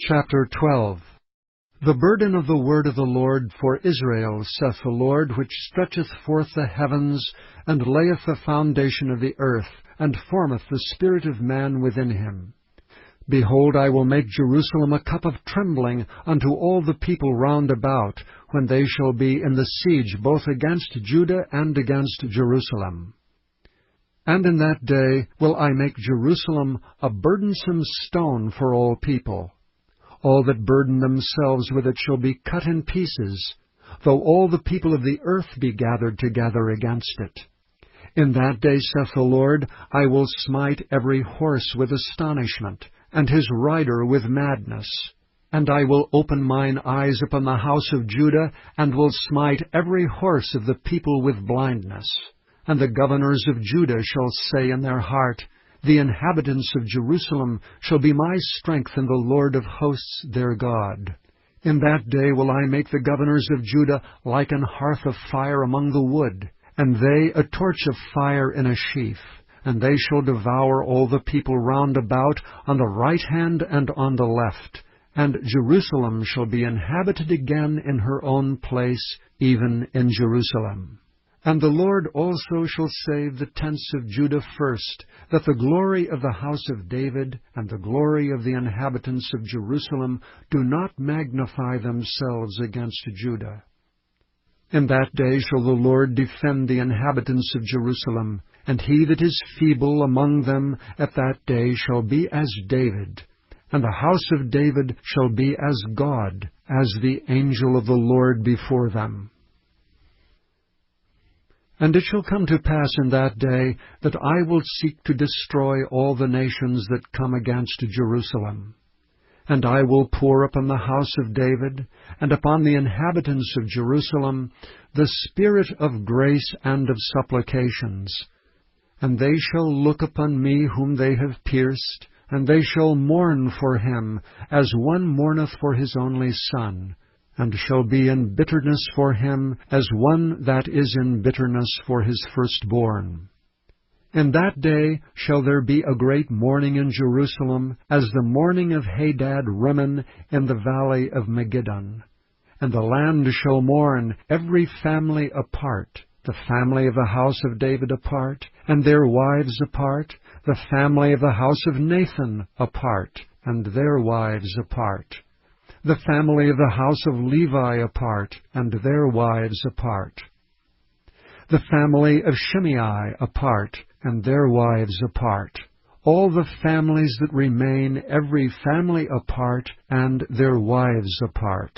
Chapter 12. The burden of the word of the Lord for Israel, saith the Lord, which stretcheth forth the heavens, and layeth the foundation of the earth, and formeth the spirit of man within him. Behold, I will make Jerusalem a cup of trembling unto all the people round about, when they shall be in the siege both against Judah and against Jerusalem. And in that day will I make Jerusalem a burdensome stone for all people. All that burden themselves with it shall be cut in pieces, though all the people of the earth be gathered together against it. In that day, saith the Lord, I will smite every horse with astonishment, and his rider with madness. And I will open mine eyes upon the house of Judah, and will smite every horse of the people with blindness. And the governors of Judah shall say in their heart, The inhabitants of Jerusalem shall be my strength in the Lord of hosts their God. In that day will I make the governors of Judah like an hearth of fire among the wood, and they a torch of fire in a sheaf. And they shall devour all the people round about on the right hand and on the left. And Jerusalem shall be inhabited again in her own place, even in Jerusalem. And the Lord also shall save the tents of Judah first, that the glory of the house of David and the glory of the inhabitants of Jerusalem do not magnify themselves against Judah. In that day shall the Lord defend the inhabitants of Jerusalem, and he that is feeble among them at that day shall be as David, and the house of David shall be as God, as the angel of the Lord before them. And it shall come to pass in that day that I will seek to destroy all the nations that come against Jerusalem. And I will pour upon the house of David, and upon the inhabitants of Jerusalem, the spirit of grace and of supplications. And they shall look upon me whom they have pierced, and they shall mourn for him, as one mourneth for his only son, and shall be in bitterness for him, as one that is in bitterness for his firstborn. In that day shall there be a great mourning in Jerusalem, as the mourning of Hadad Rimmon in the valley of Megiddon. And the land shall mourn, every family apart, the family of the house of David apart, and their wives apart, the family of the house of Nathan apart, and their wives apart, the family of the house of Levi apart, and their wives apart, the family of Shimei apart, and their wives apart, all the families that remain, every family apart, and their wives apart.